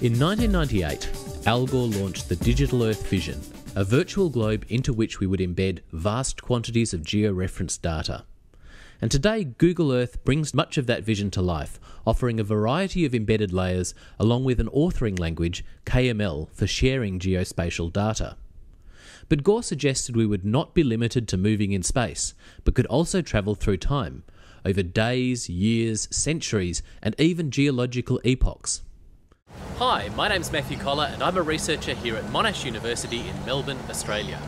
In 1998, Al Gore launched the Digital Earth Vision, a virtual globe into which we would embed vast quantities of georeferenced data. And today, Google Earth brings much of that vision to life, offering a variety of embedded layers along with an authoring language, KML, for sharing geospatial data. But Gore suggested we would not be limited to moving in space, but could also travel through time, over days, years, centuries, and even geological epochs. Hi, my name's Matthew Coller and I'm a researcher here at Monash University in Melbourne, Australia.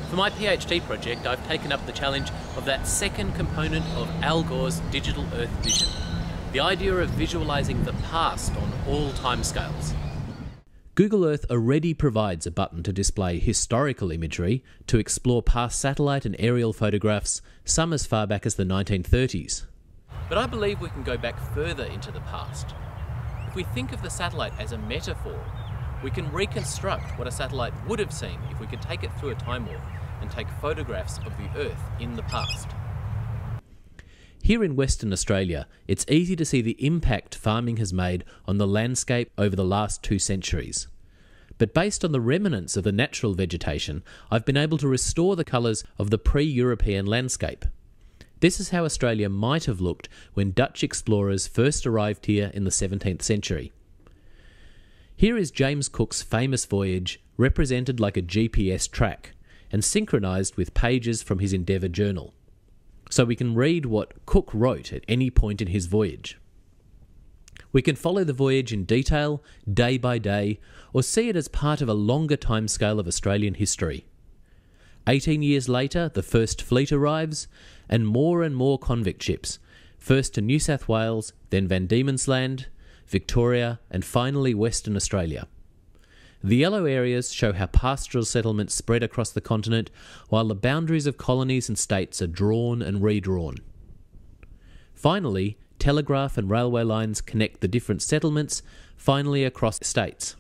For my PhD project, I've taken up the challenge of that second component of Al Gore's Digital Earth Vision, the idea of visualising the past on all timescales. Google Earth already provides a button to display historical imagery, to explore past satellite and aerial photographs, some as far back as the 1930s. But I believe we can go back further into the past. If we think of the satellite as a metaphor, we can reconstruct what a satellite would have seen if we could take it through a time warp and take photographs of the Earth in the past. Here in Western Australia, it's easy to see the impact farming has made on the landscape over the last 2 centuries. But based on the remnants of the natural vegetation, I've been able to restore the colours of the pre-European landscape. This is how Australia might have looked when Dutch explorers first arrived here in the 17th century. Here is James Cook's famous voyage, represented like a GPS track, and synchronised with pages from his Endeavour journal. So we can read what Cook wrote at any point in his voyage. We can follow the voyage in detail, day by day, or see it as part of a longer timescale of Australian history. 18 years later, the first fleet arrives, and more convict ships, first to New South Wales, then Van Diemen's Land, Victoria, and finally Western Australia. The yellow areas show how pastoral settlements spread across the continent, while the boundaries of colonies and states are drawn and redrawn. Finally, telegraph and railway lines connect the different settlements, finally across states.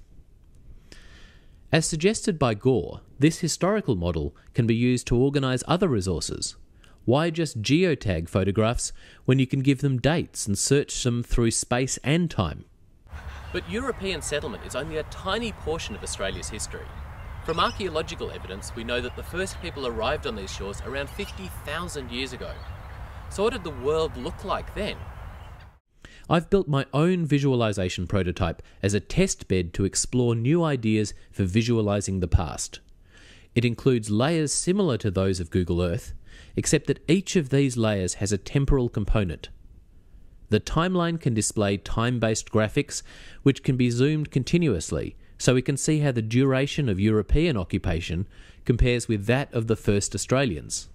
As suggested by Gore, this historical model can be used to organise other resources. Why just geotag photographs when you can give them dates and search them through space and time? But European settlement is only a tiny portion of Australia's history. From archaeological evidence, we know that the first people arrived on these shores around 50,000 years ago. So what did the world look like then? I've built my own visualisation prototype as a test bed to explore new ideas for visualising the past. It includes layers similar to those of Google Earth, except that each of these layers has a temporal component. The timeline can display time-based graphics, which can be zoomed continuously, so we can see how the duration of European occupation compares with that of the first Australians.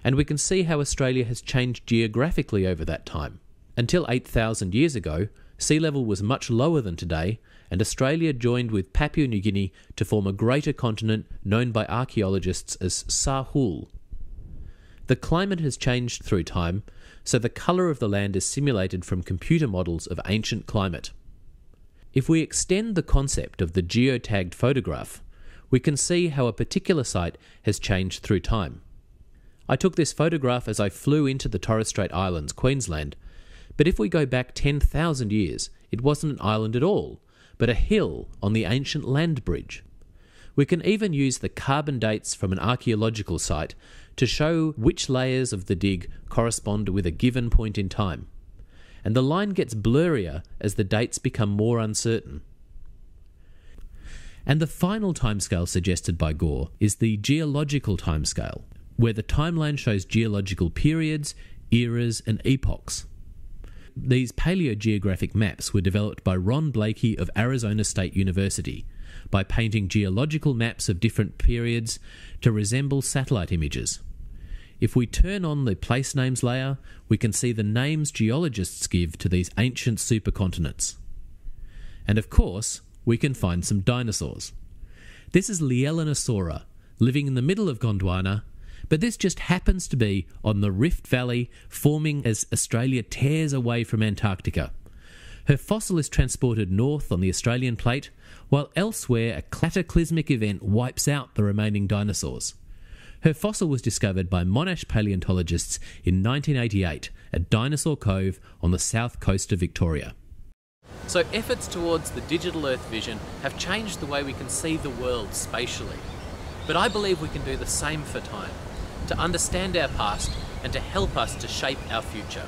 And we can see how Australia has changed geographically over that time. Until 8,000 years ago, sea level was much lower than today, and Australia joined with Papua New Guinea to form a greater continent known by archaeologists as Sahul. The climate has changed through time, so the colour of the land is simulated from computer models of ancient climate. If we extend the concept of the geotagged photograph, we can see how a particular site has changed through time. I took this photograph as I flew into the Torres Strait Islands, Queensland, but if we go back 10,000 years, it wasn't an island at all, but a hill on the ancient land bridge. We can even use the carbon dates from an archaeological site to show which layers of the dig correspond with a given point in time. And the line gets blurrier as the dates become more uncertain. And the final timescale suggested by Gore is the geological timescale, where the timeline shows geological periods, eras, and epochs. These paleogeographic maps were developed by Ron Blakey of Arizona State University by painting geological maps of different periods to resemble satellite images. If we turn on the place names layer, we can see the names geologists give to these ancient supercontinents. And of course, we can find some dinosaurs. This is Lielanosaura, living in the middle of Gondwana, but this just happens to be on the Rift Valley, forming as Australia tears away from Antarctica. Her fossil is transported north on the Australian plate, while elsewhere a cataclysmic event wipes out the remaining dinosaurs. Her fossil was discovered by Monash paleontologists in 1988 at Dinosaur Cove on the south coast of Victoria. So efforts towards the digital Earth vision have changed the way we can see the world spatially. But I believe we can do the same for time, to understand our past and to help us to shape our future.